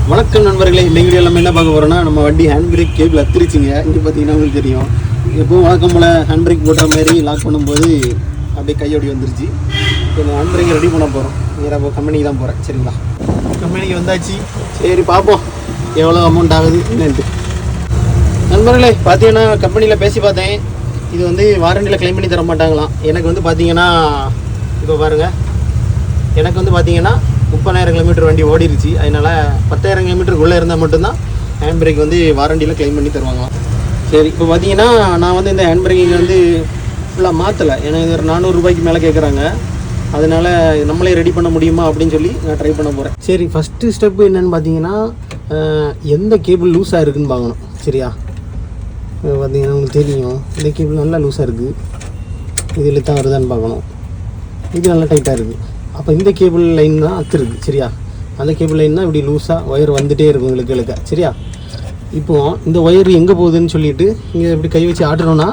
வணக்கம் நண்பர்களே, இந்த வீடியோ நம்ம என்ன பார்க்க போகிறோம்னா, நம்ம வண்டி ஹேண்ட் பிரேக் கேபிள் அத்திரிச்சிங்க. இங்கே பார்த்தீங்கன்னா உங்களுக்கு தெரியும், எப்பவும் வழக்கம் போல் ஹேண்ட் பிரேக் போட்ட மாதிரி லாக் பண்ணும்போது அப்படியே கையோடி வந்துருச்சு. இப்போ இந்த ஹேண்ட் பிரேக்கை ரெடி பண்ண போகிறோம். நேராக இப்போ கம்பெனிக்கு தான் போகிறேன். சரிங்களா, கம்பெனிக்கு வந்தாச்சு. சரி பார்ப்போம் எவ்வளோ அமௌண்ட் ஆகுது என்னன்ட்டு. நண்பர்களே பார்த்தீங்கன்னா கம்பெனியில் பேசி பார்த்தேன். இது வந்து வாரண்டியில் கிளைம் பண்ணி தர மாட்டாங்களாம். எனக்கு வந்து பார்த்தீங்கன்னா இப்போ பாருங்கள், எனக்கு வந்து பார்த்தீங்கன்னா 30,000 கிலோமீட்டர் வண்டி ஓடிருச்சு. அதனால் 10,000 கிலோமீட்டருக்குள்ளே இருந்தால் மட்டும்தான் ஹேண்ட் பிரேக் வந்து வாரண்டியில் கிளைம் பண்ணி தருவாங்களாம். சரி இப்போ பார்த்தீங்கன்னா நான் வந்து இந்த ஹேண்ட் பிரேக்கிங் வந்து ஃபுல்லாக மாற்றலை. எனக்கு ஒரு 400 ரூபாய்க்கு மேலே கேட்குறாங்க. அதனால் நம்மளே ரெடி பண்ண முடியுமா அப்படின்னு சொல்லி நான் ட்ரை பண்ண போகிறேன். சரி, ஃபஸ்ட்டு ஸ்டெப்பு என்னென்னு பார்த்தீங்கன்னா, எந்த கேபிள் லூஸாக இருக்குதுன்னு பார்க்கணும். சரியா, பார்த்தீங்கன்னா உங்களுக்கு தெரியும், இந்த கேபிள் நல்லா லூஸாக இருக்குது. இதில் தான் வருதான்னு பார்க்கணும். இது நல்லா டைட்டாக இருக்குது. அப்போ இந்த கேபிள் லைன் தான் அத்துருக்கு. சரியா, அந்த கேபிள் லைன் தான் இப்படி லூஸாக ஒயர் வந்துகிட்டே இருக்கும் இழுக்க. சரியா, இப்போது இந்த ஒயர் எங்கே போகுதுன்னு சொல்லிவிட்டு இங்கே இப்படி கை வச்சு ஆட்டணும்னா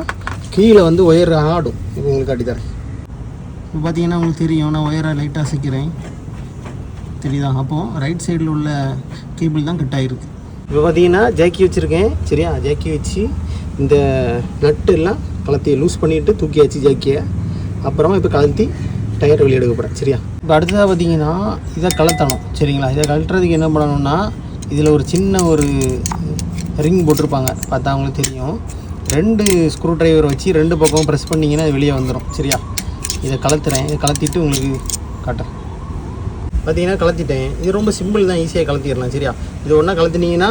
கீழே வந்து ஒயர் ஆடும். இப்போ உங்களுக்கு காட்டித்தரேன். இப்போ பார்த்தீங்கன்னா உங்களுக்கு தெரியும், நான் ஒயரை லைட்டாக சிக்கிறேன். தெரியுதா? அப்போது ரைட் சைடில் உள்ள கேபிள் தான் கட் ஆகிருக்கு. இப்போ பார்த்தீங்கன்னா ஜாக்கி வச்சுருக்கேன். சரியா, ஜாக்கி வச்சு இந்த நட்டு எல்லாம் கலத்தி லூஸ் பண்ணிவிட்டு தூக்கியாச்சு ஜாக்கியை. அப்புறமா இப்போ கலத்தி டயர் வெளியே எடுக்க போகிறேன். சரியா, இப்போ அடுத்ததாக பார்த்தீங்கன்னா இதை கலத்தணும். சரிங்களா, இதை கழட்டுறதுக்கு என்ன பண்ணணும்னா, இதில் ஒரு சின்ன ஒரு ரிங் போட்டிருப்பாங்க, பார்த்தா அவங்களுக்கு தெரியும். 2 ஸ்க்ரூ ட்ரைவர் வச்சு 2 பக்கம் ப்ரெஸ் பண்ணிங்கன்னா அது வெளியே வந்துடும். சரியா, இதை கலத்துறேன். இதை கலத்திட்டு உங்களுக்கு காட்டுறேன். பார்த்தீங்கன்னா கலத்திட்டேன். இது ரொம்ப சிம்பிள் தான், ஈஸியாக கலத்திடலாம். சரியா, இது ஒன்றா கலத்தினீங்கன்னா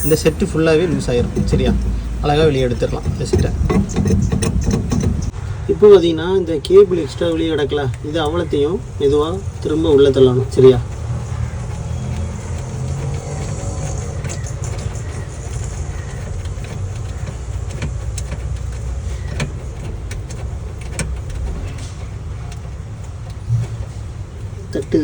இந்த செட்டு ஃபுல்லாகவே லூஸ் ஆகிருக்கும். சரியா, அழகாக வெளியே எடுத்துடலாம் இந்த செட்டை. இப்போ பார்த்தீங்கன்னா இந்த கேபிள் எக்ஸ்ட்ரா வெளியே கிடக்கல, இது அவ்வளோத்தையும் மெதுவாக திரும்ப உள்ளே தள்ளணும். சரியா, தட்டு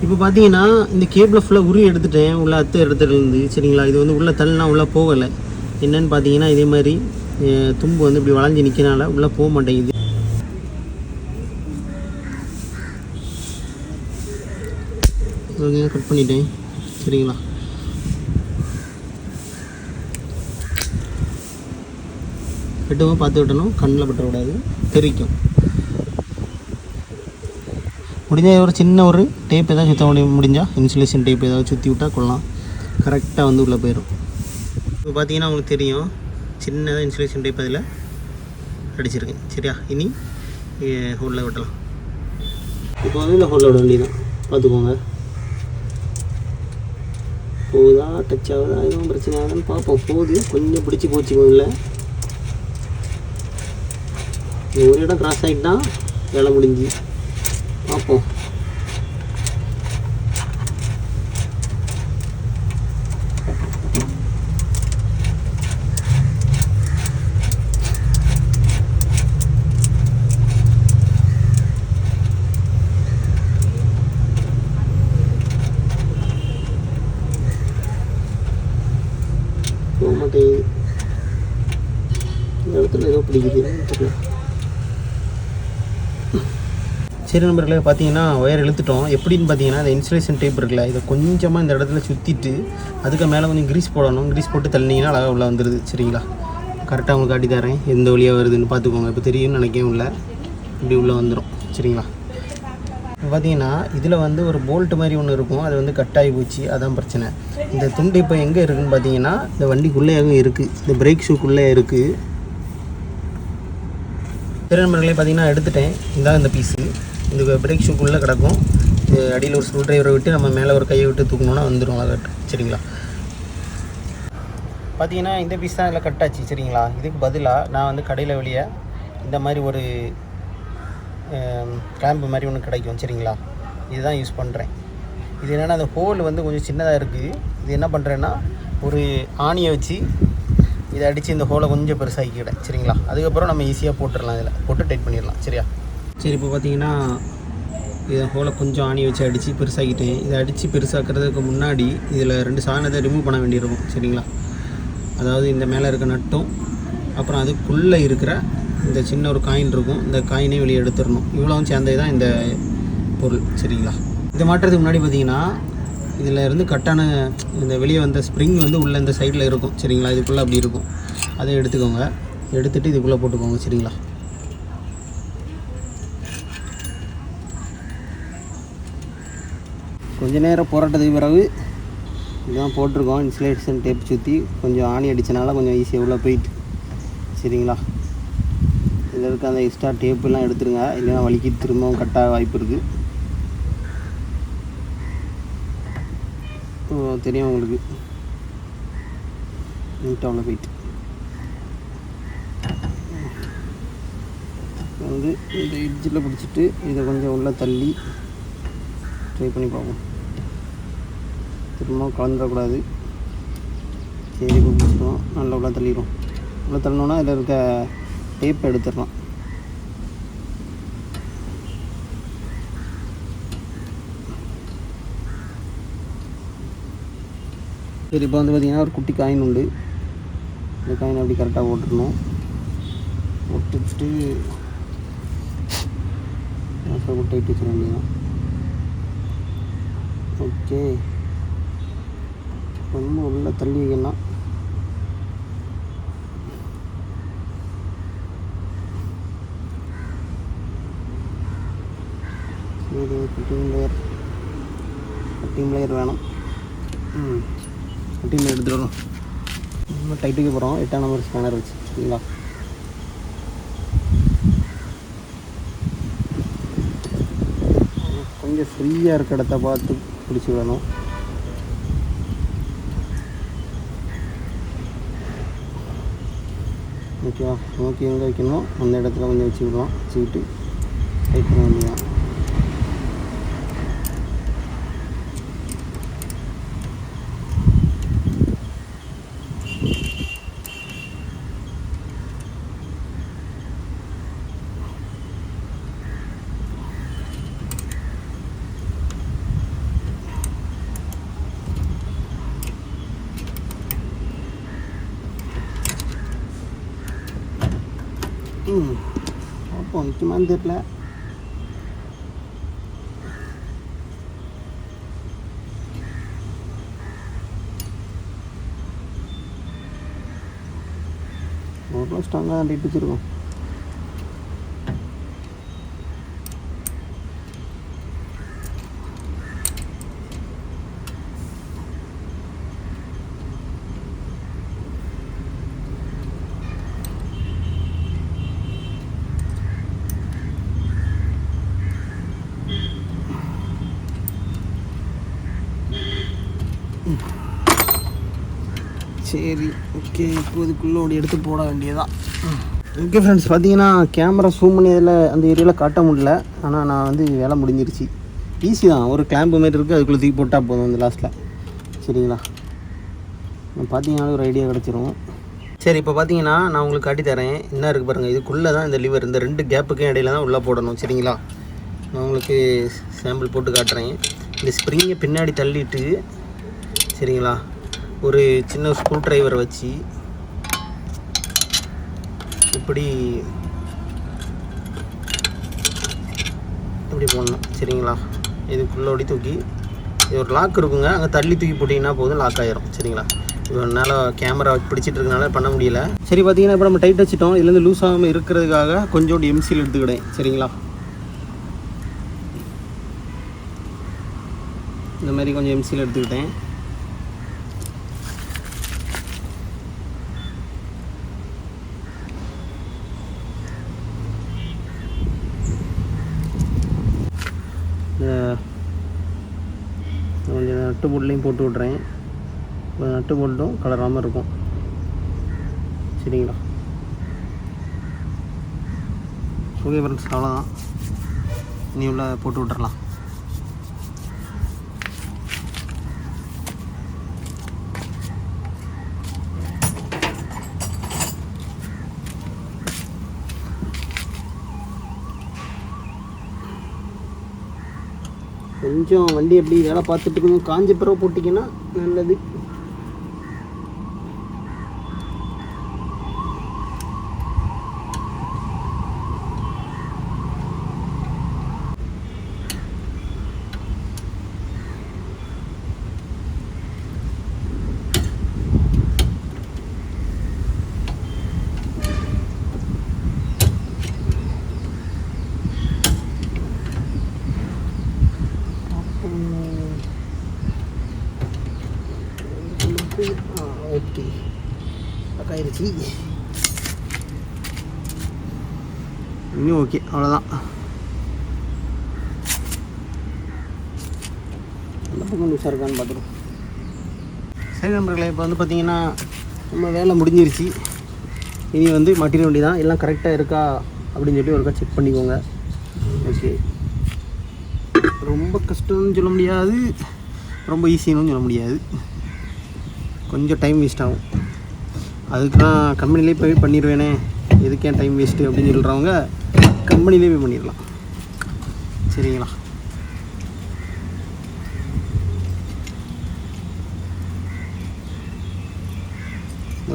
இப்போ பார்த்தீங்கன்னா இந்த கேபிளை ஃபுல்லாக உரி எடுத்துட்டேன், உள்ள அத்து இடத்துலேருந்து. சரிங்களா, இது வந்து உள்ளே தள்ளினா உள்ளே போகலை. என்னென்னு பார்த்தீங்கன்னா இதே மாதிரி தும்பு வந்து இப்படி வளைஞ்சி நிற்கிறனால உள்ளே போக மாட்டேங்குது. கட் பண்ணிட்டேன். சரிங்களா, வெட்டுமா பார்த்து விட்டணும், கண்ணில் பற்றக்கூடாது, தெரிக்கும். முடிஞ்சால் ஒரு சின்ன ஒரு டேப் ஏதாவது சுற்ற முடிஞ்சால் இன்சுலேஷன் டேப் ஏதாவது சுற்றி விட்டால் கொள்ளலாம், கரெக்டாக வந்து உள்ளே போயிடும். இப்போ பார்த்தீங்கன்னா உங்களுக்கு தெரியும், சின்னதாக இன்சுலேஷன் டேப் அதில் அடிச்சிருக்கேன். சரியா, இனி ஹோலில் விட்டலாம். இப்போ வந்து இந்த ஹோலில் விட வேண்டியதான். பார்த்துக்கோங்க, போகுதா, டச் ஆகுதா, எதுவும் பிரச்சனை ஆகுதுன்னு பார்ப்போம். போகுது, கொஞ்சம் பிடிச்சி போச்சுக்கோங்க. இல்லை ஒரு இடம் கிராஸ் ஆகிட்டுனா வேலை முடிஞ்சு. பார்ப்போம். போக மாட்டேங்குது. இந்த இடத்துல ஏதோ பிடிக்குது தெரியல. சரி நண்பர்களே, பார்த்தீங்கன்னா ஒயர் இழுத்துட்டோம். எப்படின்னு பார்த்தீங்கன்னா இந்த இன்சுலேஷன் டேப் இருக்குல்ல, இதை கொஞ்சமாக இந்த இடத்துல சுற்றிட்டு அதுக்கு மேலே கொஞ்சம் கிரீஸ் போடணும். கிரீஸ் போட்டு தள்ளினீங்கன்னா அழகாக உள்ளே வந்துடுது. சரிங்களா, கரெக்டாக உங்களுக்கு காட்டி தரேன் எந்த வழியாக வருதுன்னு பார்த்துக்கோங்க. இப்போ தெரியும்னு நினைக்கவும் இல்லை, இப்படி உள்ளே வந்துடும். சரிங்களா, இப்போ பார்த்தீங்கன்னா இதில் வந்து ஒரு போல்ட்டு மாதிரி ஒன்று இருக்கும், அது வந்து கட் ஆகி போச்சு, அதான் பிரச்சனை. இந்த துண்டு இப்போ எங்கே இருக்குதுன்னு பார்த்தீங்கன்னா இந்த வண்டிக்குள்ளேயாகவும் இருக்குது, இந்த பிரேக் ஷூக்குள்ளே இருக்குது. சரி நண்பர்களே, பார்த்தீங்கன்னா எடுத்துட்டேன். இதான் இந்த பீஸு இந்த பிரேக் ஷூக்குள்ளே கிடக்கும். இது அடியில் ஒரு ஸ்க்ரூ ட்ரைவரை விட்டு நம்ம மேலே ஒரு கையை விட்டு தூக்கணுன்னா வந்துடும் அழகாட்டு. சரிங்களா, பார்த்தீங்கன்னா இந்த பீஸ் தான் இதில் கட்டாச்சு. சரிங்களா, இதுக்கு பதிலாக நான் வந்து கடையில் வெளியே இந்த மாதிரி ஒரு கிளாம்பு மாதிரி ஒன்று கிடைக்கும். சரிங்களா, இதுதான் யூஸ் பண்ணுறேன். இது என்னென்னா அந்த ஹோல் வந்து கொஞ்சம் சின்னதாக இருக்குது. இது என்ன பண்ணுறேன்னா ஒரு ஆணியை வச்சு இதை அடித்து இந்த ஹோலை கொஞ்சம் பெருசாகிக்கிட்டேன். சரிங்களா, அதுக்கப்புறம் நம்ம ஈஸியாக போட்டுடலாம், இதில் போட்டு டைட் பண்ணிடலாம். சரியா, சரி இப்போ பார்த்தீங்கன்னா இதை ஹோலை கொஞ்சம் ஆணி வச்சு அடித்து பெருசாக்கிட்டேன். இதை அடித்து பெருசாக்கிறதுக்கு முன்னாடி இதில் 2 சாதனத்தை ரிமூவ் பண்ண வேண்டியிருக்கும். சரிங்களா, அதாவது இந்த மேலே இருக்க நட்டும் அப்புறம் அதுக்குள்ளே இருக்கிற இந்த சின்ன ஒரு காயின் இருக்கும், இந்த காயினையும் வெளியே எடுத்துடணும். இவ்வளவும் சேர்ந்தது தான் இந்த பொருள். சரிங்களா? இதை மாட்டுறதுக்கு முன்னாடி பார்த்தீங்கன்னா இதில் இருந்து கட்டான இந்த வெளியே வந்த ஸ்ப்ரிங் வந்து உள்ளே இந்த சைடில் இருக்கும். சரிங்களா? இதுக்குள்ளே அப்படி இருக்கும். அதை எடுத்துக்கோங்க. எடுத்துகிட்டு இதுக்குள்ளே போட்டுக்கோங்க. சரிங்களா? கொஞ்ச நேரம் போராட்டத்துக்கு பிறகு இதுதான் போட்டிருக்கோம். இன்சுலேஷன் டேப் சுற்றி கொஞ்சம் ஆணி அடித்தனால கொஞ்சம் ஈஸியாக உள்ளே போயிட்டு. சரிங்களா? இதில் இருக்க அந்த எக்ஸ்ட்ரா டேப்பெல்லாம் எடுத்துருங்க, இல்லைன்னா வலிக்கு திரும்பவும் கட்டாக வாய்ப்பு இருக்குது. தெரியும் உங்களுக்கு. நீட்டாக உள்ள போயிட்டு வந்து இந்த எட்ஜில் பிடிச்சிட்டு இதை கொஞ்சம் உள்ளே தள்ளி ட்ரை பண்ணி பார்ப்போம். திரும்பவும் கலந்துடக்கூடாது. சரி, இப்போ பிடிச்சிடுவோம். நல்லா உள்ள தள்ளிடும். உள்ள தள்ளணுன்னா இதில் இருக்க டேப் எடுத்துடலாம். சரி, இப்போ வந்து பார்த்திங்கன்னா ஒரு குட்டி காயின் உண்டு. இந்த காயின் அப்படி கரெக்டாக போட்டுடணும். ஒட்டிட்டு டைட் வச்சிட வேண்டியதான். ஓகே, ரொம்ப உள்ள தள்ளி வைக்கலாம். சரி, கட்டிங் லேயர் வேணும். கட்டிங் லேயர் எடுத்துகிட்டு வரும். நம்ம டைட்டுக்கு போகிறோம் 8ஆம் நம்பர் ஸ்கேனர் வச்சு. சரிங்களா? கொஞ்சம் ஃப்ரீயாக இருக்க இடத்த பார்த்து பிடிச்சி விடணும். ஓகேவா? நோக்கி எங்கே வைக்கணும் அந்த இடத்துல கொஞ்சம் வச்சு விடுவோம். வச்சுக்கிட்டு டைட் பண்ண வேண்டியதான். அப்போ நிற்குமான்னு தெரியல. ஓரளவு ஸ்ட்ராங்காக தான் டைட் வச்சுருக்கோம். சரி, ஓகே, இப்போதுக்குள்ளோடு எடுத்து போட வேண்டியதான். ஓகே ஃப்ரெண்ட்ஸ், பார்த்தீங்கன்னா கேமரா ஜூம் பண்ணி அதில் அந்த ஏரியாவில் காட்ட முடியல. ஆனால் நான் வந்து வேலை முடிஞ்சிருச்சு. ஈஸி தான். ஒரு கிளாம்பு மாரி இருக்குது, அதுக்குள்ளே தூக்கி போட்டால் போதும் அந்த லாஸ்ட்டில். சரிங்களா? பார்த்தீங்கன்னா ஒரு ஐடியா கிடச்சிரும். சரி, இப்போ பார்த்தீங்கன்னா நான் உங்களுக்கு காட்டி தரேன். என்ன இருக்குது பாருங்கள். இதுக்குள்ளே தான் இந்த லிவர், இந்த 2 கேப்புக்கும் இடையில தான் உள்ளே போடணும். சரிங்களா? நான் உங்களுக்கு சாம்பிள் போட்டு காட்டுறேன். இந்த ஸ்ப்ரிங்கை பின்னாடி தள்ளிட்டு, சரிங்களா, ஒரு சின்ன ஸ்க்ரூ ட்ரைவரை வச்சு இப்படி போடணும். சரிங்களா? இதுக்குள்ளோடி தூக்கி இது ஒரு லாக் இருக்குங்க, அங்கே தள்ளி தூக்கி போட்டிங்கன்னா போதும், லாக் ஆகிரும். சரிங்களா? இப்போ என்னால் கேமரா பிடிச்சிட்டு இருக்கனால பண்ண முடியல. சரி, பார்த்தீங்கன்னா இப்போ நம்ம டைட் வச்சுட்டோம். இதுலேருந்து லூஸ் ஆகாமல் இருக்கிறதுக்காக கொஞ்சோண்டு எம்சில் எடுத்துக்கிட்டேன். சரிங்களா? இந்த மாதிரி கொஞ்சம் எம்சில் எடுத்துக்கிட்டேன். கொஞ்சம் நட்டு போட்லையும் போட்டு விட்றேன். நட்டு போட்டும் கலராமல் இருக்கும். சரிங்களா? ஓகே ஃப்ரெண்ட்ஸ், அவ்வளோதான். நீ உள்ள போட்டு விட்டுறலாம். கொஞ்சம் வண்டி எப்படி வேலை பார்த்துட்டு கொஞ்சம் காஞ்ச பிறகு போட்டிங்கன்னா நல்லது. பண்ணியாச்சு. இன்னும் ஓகே, அவ்வளோதான். அந்த பக்கம் லூஸாக இருக்கான்னு பார்த்துருவோம். சரி நண்பர்களே, இப்போ வந்து பார்த்திங்கன்னா நம்ம வேலை முடிஞ்சிருச்சு. இனி வந்து மாட்டிட வேண்டியதான். எல்லாம் கரெக்டாக இருக்கா அப்படின்னு சொல்லி ஒருக்கா செக் பண்ணிக்கோங்க. ஓகே, ரொம்ப கஷ்டம்னு சொல்ல முடியாது, ரொம்ப ஈஸின்னு சொல்ல முடியாது. கொஞ்சம் டைம் வேஸ்ட் ஆகும். அதுக்கு நான் கம்பெனிலே போய் பண்ணிடுவேனே, எதுக்கேன் டைம் வேஸ்ட்டு அப்படின்னு சொல்கிறவங்க கம்பெனிலே போய் பண்ணிடலாம். சரிங்களா?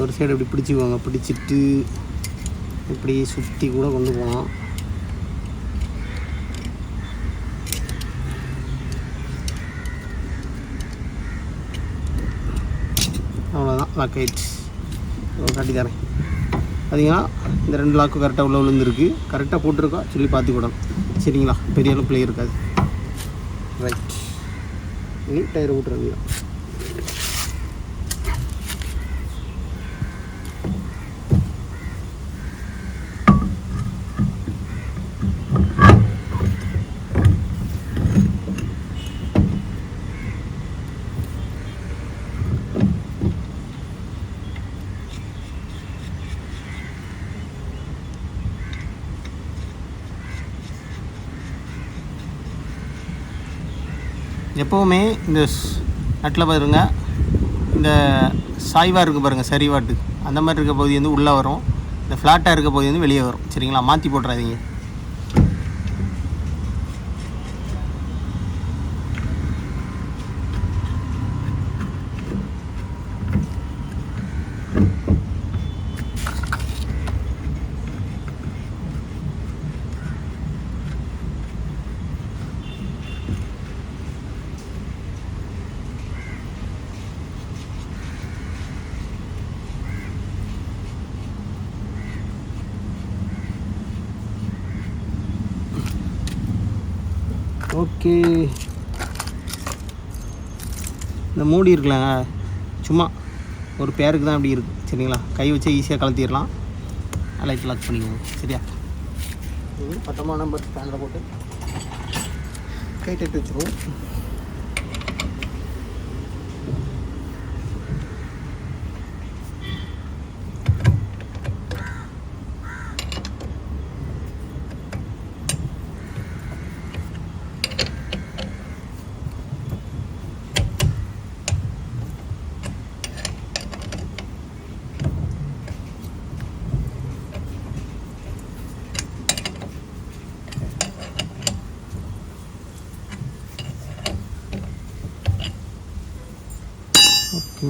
ஒரு சைடு இப்படி பிடிச்சிக்குவாங்க. பிடிச்சிட்டு இப்படி சுற்றி கூட கொண்டு போகலாம். அவ்வளோதான், லாக் ஆகிடுச்சு. காட்டி தரேன். பார்த்தீங்கன்னா இந்த 2 லாக்கும் கரெக்டாக உள்ள விழுந்துருக்கு. கரெக்டாக போட்டிருக்கா சொல்லி பார்த்துக்கூடணும். சரிங்களா? பெரிய அளவு பிளே இருக்காது. ரைட், இனி டயரை விட்டுறது. எப்போவுமே இந்த நட்டில் பாருங்க, இந்த சாய்வாக இருக்குது பாருங்கள், சரிவாட்டு அந்த மாதிரி இருக்க பகுதி வந்து உள்ளே வரும். இந்த ஃப்ளாட்டாக இருக்க பகுதி வந்து வெளியே வரும். சரிங்களா? மாற்றி போட்டுறாதீங்க. ஓகே, இந்த மூடி இருக்கலாங்க, சும்மா ஒரு பேருக்கு தான் அப்படி இருக்குது. சரிங்களா? கை வச்சு ஈஸியாக கலத்திடலாம். லைட் லாக் பண்ணிக்கோங்க. சரியா? பட்டமான நம்பர் ஸ்டாண்டில் போட்டு கை தட்டு வச்சுருவோம்.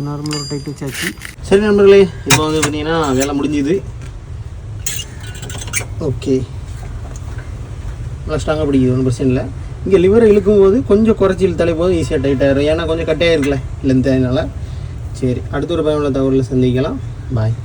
நார்மலாக ஒரு டைட் வச்சாச்சு. சரி நண்பர்களே, இப்போ வந்து பார்த்தீங்கன்னா வேலை முடிஞ்சுது. ஓகே, நல்லா ஸ்ட்ராங்காக பிடிக்குது, ஒன்றும் பிரச்சனை இல்லை. இங்கே லிவரை இழுக்கும் போது கொஞ்சம் குறைச்சி இழுத்தாலே போதும், ஈஸியாக டைட் ஆகிடும். ஏன்னா கொஞ்சம் கட்டையாக இருக்குல்ல லென்த். அதனால சரி, அடுத்த ஒரு பயனுள்ள தகவலில் சந்திக்கலாம். பாய்.